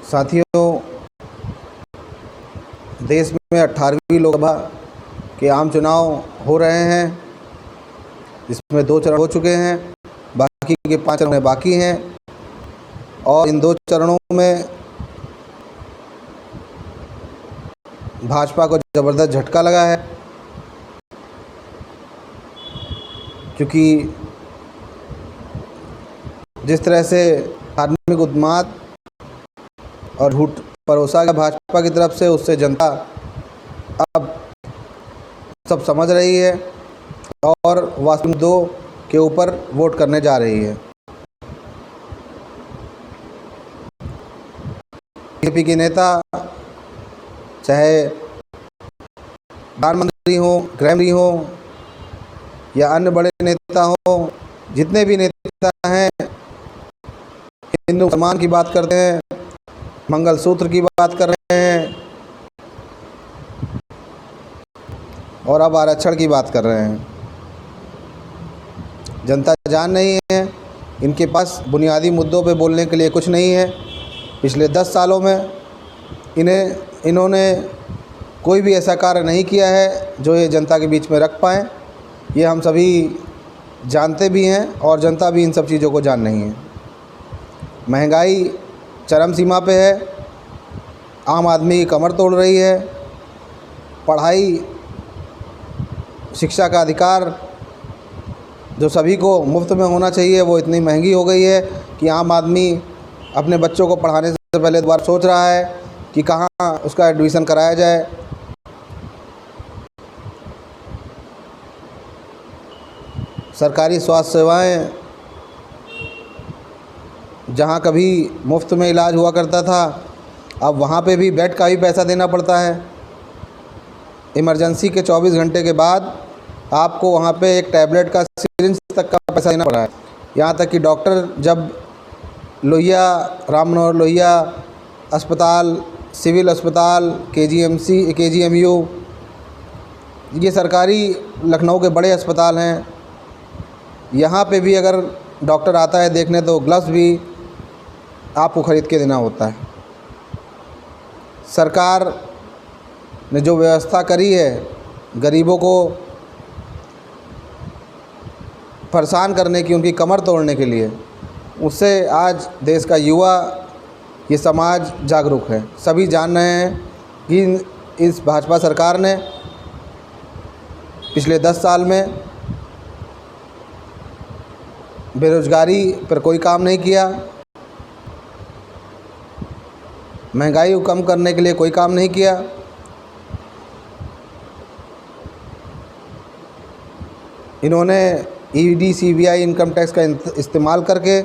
साथियों, देश में 18वीं लोकसभा के आम चुनाव हो रहे हैं, जिसमें 2 चरण हो चुके हैं, बाकी के 5 चरण बाकी हैं। और इन 2 चरणों में भाजपा को ज़बरदस्त झटका लगा है, क्योंकि जिस तरह से धार्मिक उन्माद और झूठ परोसा गया भाजपा की तरफ से, उससे जनता अब सब समझ रही है और वास्तव में 2 के ऊपर वोट करने जा रही है। बीजेपी के नेता, चाहे प्रधानमंत्री हो, गृह मंत्री हो या अन्य बड़े नेता हो, जितने भी नेता हैं, हिंदू मुसलमान की बात करते हैं, मंगलसूत्र की बात कर रहे हैं और अब आरक्षण की बात कर रहे हैं। जनता जान नहीं है, इनके पास बुनियादी मुद्दों पे बोलने के लिए कुछ नहीं है। पिछले 10 सालों में इन्होंने कोई भी ऐसा कार्य नहीं किया है जो ये जनता के बीच में रख पाएँ। ये हम सभी जानते भी हैं और जनता भी इन सब चीज़ों को जान रही है। महंगाई चरम सीमा पे है, आम आदमी की कमर तोड़ रही है। पढ़ाई, शिक्षा का अधिकार जो सभी को मुफ्त में होना चाहिए, वो इतनी महंगी हो गई है कि आम आदमी अपने बच्चों को पढ़ाने से पहले 2 बार सोच रहा है कि कहाँ उसका एडमिशन कराया जाए। सरकारी स्वास्थ्य सेवाएं, जहाँ कभी मुफ्त में इलाज हुआ करता था, अब वहाँ पे भी बेड का भी पैसा देना पड़ता है। इमरजेंसी के 24 घंटे के बाद आपको वहाँ पे एक टैबलेट का, सिरिंज तक का पैसा देना पड़ा है। यहाँ तक कि डॉक्टर जब लोहिया, राम मनोहर लोहिया अस्पताल, सिविल अस्पताल, केजीएमसी, केजीएमयू, ये सरकारी लखनऊ के बड़े अस्पताल हैं, यहाँ पे भी अगर डॉक्टर आता है देखने तो ग्लव्स भी आपको ख़रीद के देना होता है। सरकार ने जो व्यवस्था करी है गरीबों को परेशान करने की, उनकी कमर तोड़ने के लिए, उससे आज देश का युवा, ये समाज जागरूक है। सभी जान रहे हैं कि इस भाजपा सरकार ने पिछले 10 साल में बेरोज़गारी पर कोई काम नहीं किया, महंगाई को कम करने के लिए कोई काम नहीं किया। इन्होंने ईडी, सीबीआई, इनकम टैक्स का इस्तेमाल करके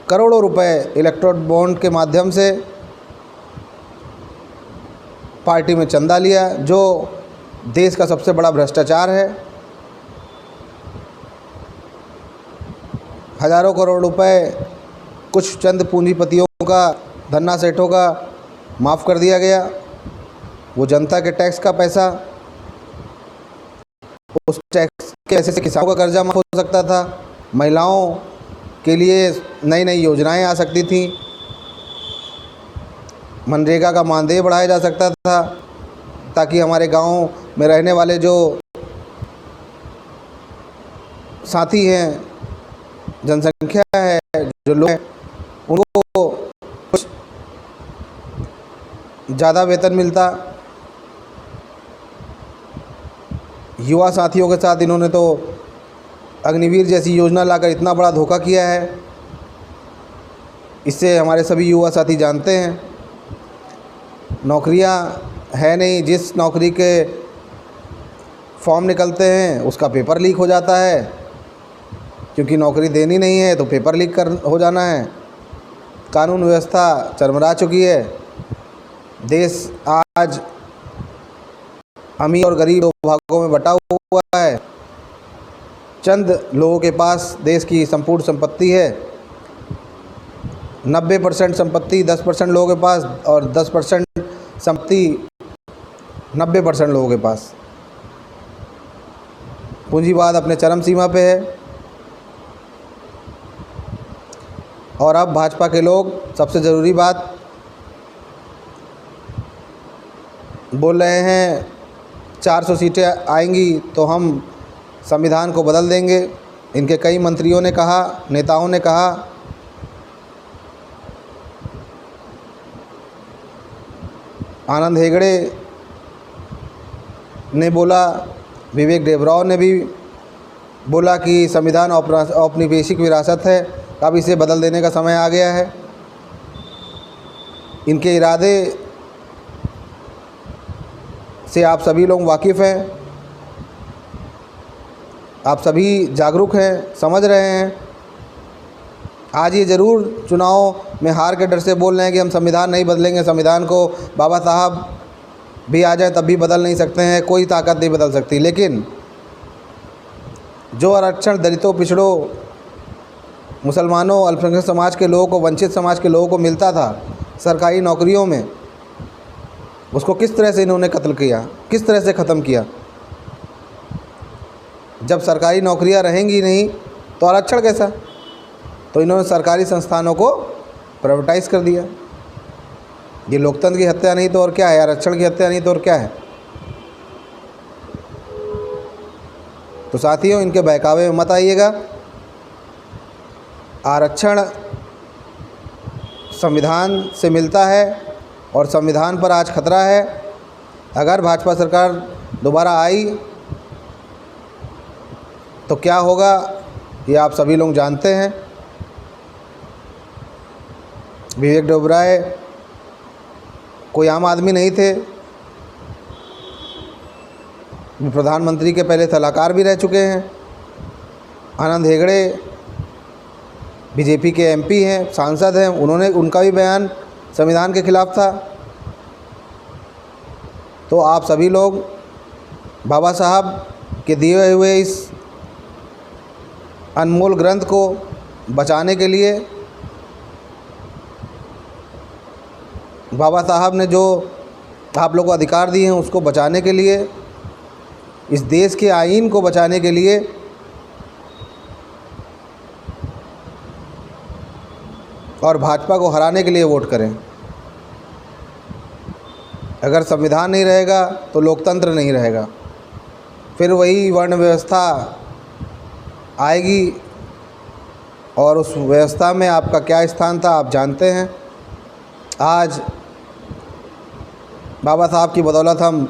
करोड़ों रुपए इलेक्ट्रोल बॉन्ड के माध्यम से पार्टी में चंदा लिया, जो देश का सबसे बड़ा भ्रष्टाचार है। हज़ारों करोड़ रुपए कुछ चंद पूंजीपतियों का, धन्ना सेठों का माफ़ कर दिया गया। वो जनता के टैक्स का पैसा, उस टैक्स के पैसे से किसानों का कर्जा माफ़ हो सकता था, महिलाओं के लिए नई नई योजनाएं आ सकती थीं, मनरेगा का मानदेय बढ़ाया जा सकता था, ताकि हमारे गांव में रहने वाले जो साथी हैं, जनसंख्या है, जो लोग हैं, उनको कुछ ज़्यादा वेतन मिलता। युवा साथियों के साथ इन्होंने तो अग्निवीर जैसी योजना लाकर इतना बड़ा धोखा किया है, इससे हमारे सभी युवा साथी जानते हैं। नौकरियां है नहीं, जिस नौकरी के फॉर्म निकलते हैं उसका पेपर लीक हो जाता है, क्योंकि नौकरी देनी नहीं है तो पेपर लीक हो जाना है। कानून व्यवस्था चरमरा चुकी है। देश आज अमीर और गरीब 2 भागों में बटा हुआ है। चंद लोगों के पास देश की संपूर्ण संपत्ति है, 90% संपत्ति 10% लोगों के पास, और 10% संपत्ति 90% लोगों के पास। पूंजीवाद अपने चरम सीमा पे है। और अब भाजपा के लोग सबसे ज़रूरी बात बोल रहे हैं, 400 सीटें आएंगी तो हम संविधान को बदल देंगे। इनके कई मंत्रियों ने कहा, नेताओं ने कहा। आनंद हेगड़े ने बोला, विवेक देबरॉय ने भी बोला कि संविधान औपनिवेशिक विरासत है, अब इसे बदल देने का समय आ गया है। इनके इरादे से आप सभी लोग वाकिफ़ हैं, आप सभी जागरूक हैं, समझ रहे हैं। आज ये ज़रूर चुनाव में हार के डर से बोल रहे हैं कि हम संविधान नहीं बदलेंगे, संविधान को बाबा साहब भी आ जाए तब भी बदल नहीं सकते हैं, कोई ताकत नहीं बदल सकती। लेकिन जो आरक्षण दलितों, पिछड़ों, मुसलमानों, अल्पसंख्यक समाज के लोगों को, वंचित समाज के लोगों को मिलता था सरकारी नौकरियों में, उसको किस तरह से इन्होंने कत्ल किया, किस तरह से ख़त्म किया। जब सरकारी नौकरियां रहेंगी नहीं तो आरक्षण कैसा। तो इन्होंने सरकारी संस्थानों को प्राइवेटाइज़ कर दिया। ये लोकतंत्र की हत्या नहीं तो और क्या है, आरक्षण की हत्या नहीं तो और क्या है। तो साथियों, इनके बहकावे में मत आइएगा। आरक्षण संविधान से मिलता है और संविधान पर आज खतरा है। अगर भाजपा सरकार दोबारा आई तो क्या होगा ये आप सभी लोग जानते हैं। विवेक देबरॉय कोई आम आदमी नहीं थे, प्रधानमंत्री के पहले सलाहकार भी रह चुके हैं। आनंद हेगड़े बीजेपी के एमपी हैं, सांसद हैं, उनका भी बयान संविधान के खिलाफ था। तो आप सभी लोग बाबा साहब के दिए हुए इस अनमोल ग्रंथ को बचाने के लिए, बाबा साहब ने जो आप लोगों को अधिकार दिए हैं उसको बचाने के लिए, इस देश के आईन को बचाने के लिए और भाजपा को हराने के लिए वोट करें। अगर संविधान नहीं रहेगा तो लोकतंत्र नहीं रहेगा, फिर वही वर्ण व्यवस्था आएगी और उस व्यवस्था में आपका क्या स्थान था आप जानते हैं। आज बाबा साहब की बदौलत हम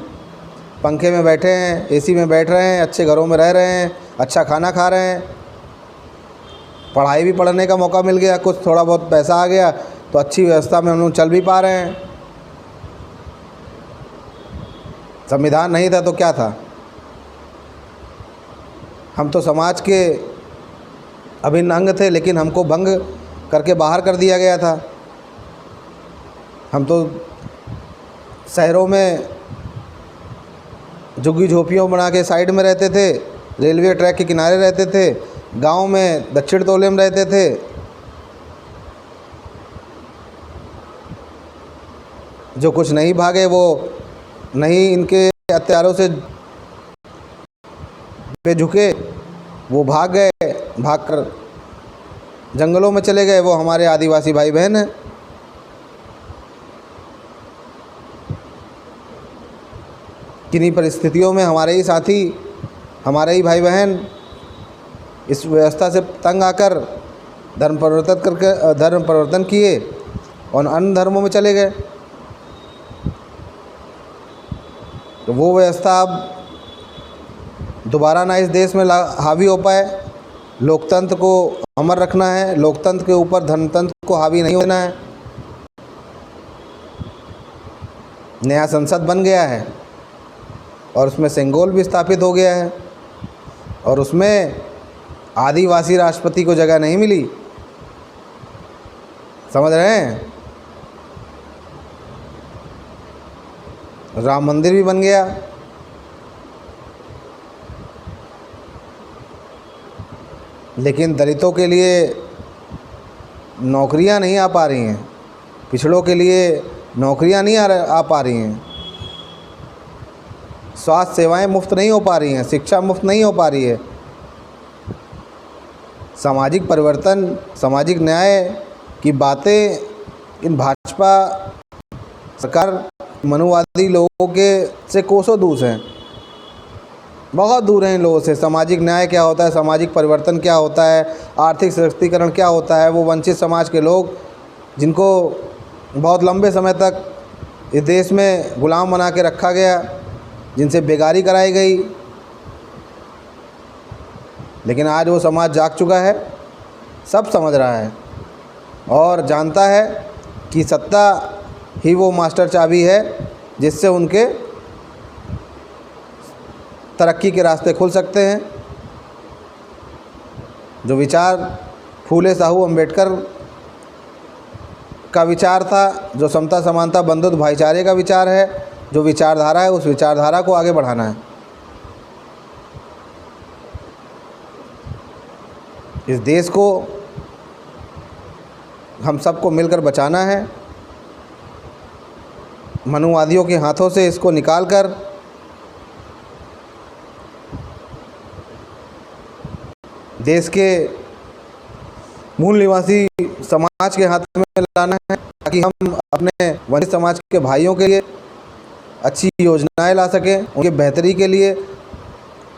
पंखे में बैठे हैं, एसी में बैठ रहे हैं, अच्छे घरों में रह रहे हैं, अच्छा खाना खा रहे हैं, पढ़ाई भी पढ़ने का मौका मिल गया, कुछ थोड़ा बहुत पैसा आ गया तो अच्छी व्यवस्था में हम लोग चल भी पा रहे हैं। संविधान नहीं था तो क्या था। हम तो समाज के अभिन्न अंग थे, लेकिन हमको भंग करके बाहर कर दिया गया था। हम तो शहरों में झुग्गी झोपड़ियों बना के साइड में रहते थे, रेलवे ट्रैक के किनारे रहते थे, गांव में दक्षिण तोले में रहते थे। जो कुछ नहीं भागे, वो नहीं इनके अत्याचारों से पे झुके, वो भाग गए, भागकर जंगलों में चले गए। वो हमारे आदिवासी भाई बहन हैं। किन्हीं परिस्थितियों में हमारे ही साथी, हमारे ही भाई बहन इस व्यवस्था से तंग आकर धर्म परिवर्तन किए और अन्य धर्मों में चले गए। तो वो व्यवस्था अब दोबारा ना इस देश में हावी हो पाए। लोकतंत्र को अमर रखना है, लोकतंत्र के ऊपर धर्मतंत्र को हावी नहीं होना है। नया संसद बन गया है और उसमें सेंगोल भी स्थापित हो गया है और उसमें आदिवासी राष्ट्रपति को जगह नहीं मिली। समझ रहे हैं। राम मंदिर भी बन गया। लेकिन दलितों के लिए नौकरियां नहीं आ पा रही हैं, पिछड़ों के लिए नौकरियां नहीं आ पा रही हैं, स्वास्थ्य सेवाएं मुफ्त नहीं हो पा रही हैं, शिक्षा मुफ्त नहीं हो पा रही है। सामाजिक परिवर्तन, सामाजिक न्याय कि बातें इन भाजपा सरकार मनुवादी लोगों के से कोसों दूर हैं, बहुत दूर हैं इन लोगों से। सामाजिक न्याय क्या होता है, सामाजिक परिवर्तन क्या होता है, आर्थिक सशक्तिकरण क्या होता है, वो वंचित समाज के लोग जिनको बहुत लंबे समय तक इस देश में गुलाम बना के रखा गया, जिनसे बेगारी कराई गई, लेकिन आज वो समाज जाग चुका है, सब समझ रहा है और जानता है कि सत्ता ही वो मास्टर चाबी है जिससे उनके तरक्की के रास्ते खुल सकते हैं। जो विचार फूले साहू अम्बेडकर का विचार था, जो समता समानता बंधुत्व भाईचारे का विचार है, जो विचारधारा है, उस विचारधारा को आगे बढ़ाना है। इस देश को हम सबको मिलकर बचाना है। मनुवादियों के हाथों से इसको निकालकर देश के मूल निवासी समाज के हाथ में लाना है, ताकि हम अपने वंचित समाज के भाइयों के लिए अच्छी योजनाएं ला सकें, उनके बेहतरी के लिए,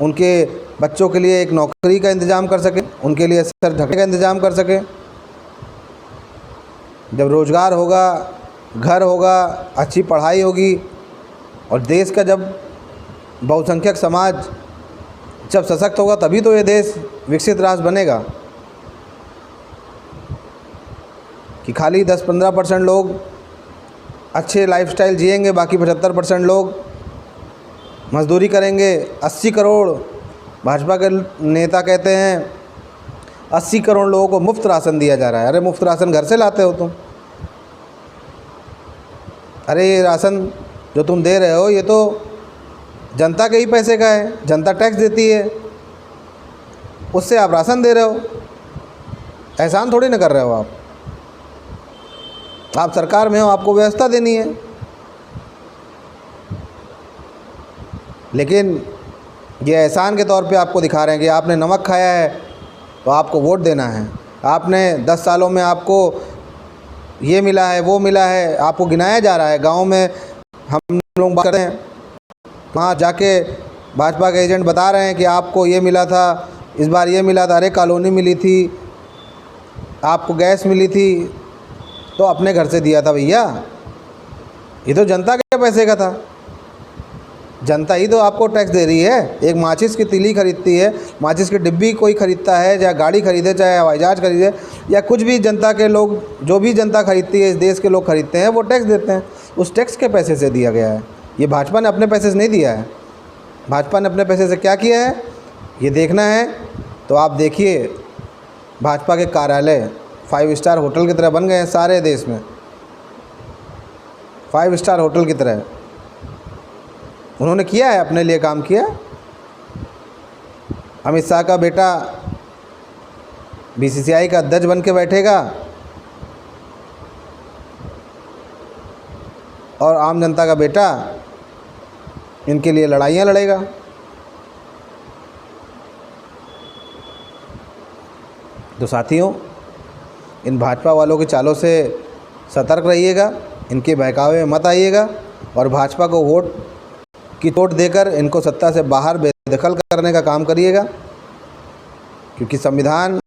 उनके बच्चों के लिए एक नौकरी का इंतज़ाम कर सकें, उनके लिए सर ढकने का इंतज़ाम कर सकें। जब रोज़गार होगा, घर होगा, अच्छी पढ़ाई होगी और देश का जब बहुसंख्यक समाज जब सशक्त होगा, तभी तो ये देश विकसित राष्ट्र बनेगा। कि खाली 10-15% लोग अच्छे लाइफस्टाइल जिएंगे, बाकी 75% लोग मजदूरी करेंगे। 80 करोड़ भाजपा के नेता कहते हैं 80 करोड़ लोगों को मुफ्त राशन दिया जा रहा है। अरे मुफ्त राशन घर से लाते हो तुम? अरे ये राशन जो तुम दे रहे हो ये तो जनता के ही पैसे का है, जनता टैक्स देती है, उससे आप राशन दे रहे हो। एहसान थोड़ी ना कर रहे हो आप सरकार में हो, आपको व्यवस्था देनी है। लेकिन ये एहसान के तौर पे आपको दिखा रहे हैं कि आपने नमक खाया है तो आपको वोट देना है, आपने 10 सालों में आपको ये मिला है, वो मिला है, आपको गिनाया जा रहा है। गांव में हम लोग बात करते हैं, वहाँ जाके भाजपा के एजेंट बता रहे हैं कि आपको ये मिला था, इस बार ये मिला था, अरे कॉलोनी मिली थी, आपको गैस मिली थी, तो अपने घर से दिया था भैया, ये तो जनता के पैसे का था। जनता ही तो आपको टैक्स दे रही है। एक माचिस की तीली खरीदती है, माचिस की डिब्बी कोई खरीदता है, चाहे गाड़ी खरीदे, चाहे हवाई जहाज खरीदे, या कुछ भी जनता के लोग, जो भी जनता खरीदती है, इस देश के लोग खरीदते हैं, वो टैक्स देते हैं। उस टैक्स के पैसे से दिया गया है। ये भाजपा ने अपने पैसे से नहीं दिया है। भाजपा ने अपने पैसे से क्या किया है ये देखना है तो आप देखिए, भाजपा के कार्यालय 5 स्टार होटल की तरह बन गए हैं सारे देश में, 5 स्टार होटल की तरह। उन्होंने किया है, अपने लिए काम किया। अमित शाह का बेटा बीसीसीआई का अध्यक्ष बन के बैठेगा और आम जनता का बेटा इनके लिए लड़ाइयाँ लड़ेगा। तो साथियों, इन भाजपा वालों की चालों से सतर्क रहिएगा, इनके बहकावे में मत आइएगा और भाजपा को वोट की चोट देकर इनको सत्ता से बाहर बेदखल करने का काम करिएगा। क्योंकि संविधान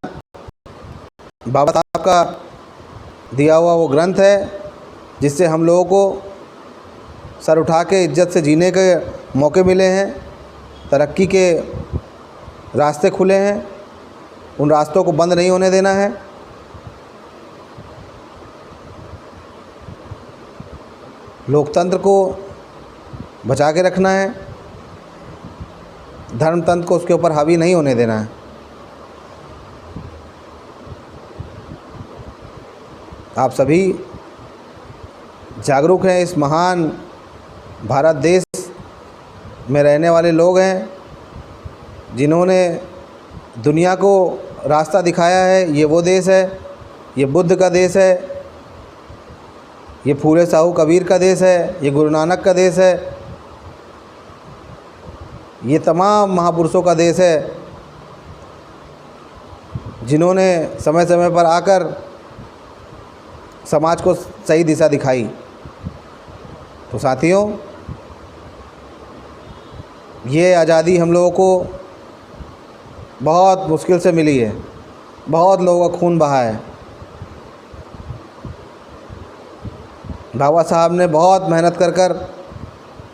बाबा साहब का दिया हुआ वो ग्रंथ है जिससे हम लोगों को सर उठा के इज्जत से जीने के मौके मिले हैं, तरक्की के रास्ते खुले हैं, उन रास्तों को बंद नहीं होने देना है। लोकतंत्र को बचा के रखना है, धर्मतंत्र को उसके ऊपर हावी नहीं होने देना है। आप सभी जागरूक हैं, इस महान भारत देश में रहने वाले लोग हैं जिन्होंने दुनिया को रास्ता दिखाया है। ये वो देश है, ये बुद्ध का देश है, ये फूले साहू कबीर का देश है, ये गुरु नानक का देश है, ये तमाम महापुरुषों का देश है जिन्होंने समय समय पर आकर समाज को सही दिशा दिखाई। तो साथियों, ये आज़ादी हम लोगों को बहुत मुश्किल से मिली है, बहुत लोगों का खून बहा है। बाबा साहब ने बहुत मेहनत कर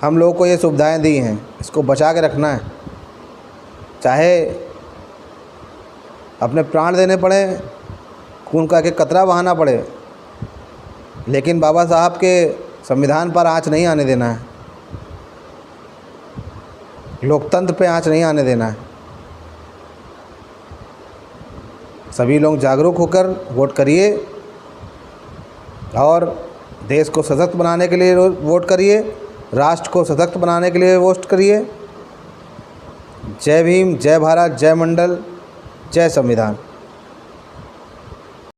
हम लोगों को ये सुविधाएं दी हैं, इसको बचा के रखना है। चाहे अपने प्राण देने पड़े, खून का एक कतरा बहाना पड़े, लेकिन बाबा साहब के संविधान पर आँच नहीं आने देना है, लोकतंत्र पे आँच नहीं आने देना है। सभी लोग जागरूक होकर वोट करिए और देश को सशक्त बनाने के लिए वोट करिए, राष्ट्र को सशक्त बनाने के लिए वोट करिए। जय भीम, जय भारत, जय मंडल, जय संविधान।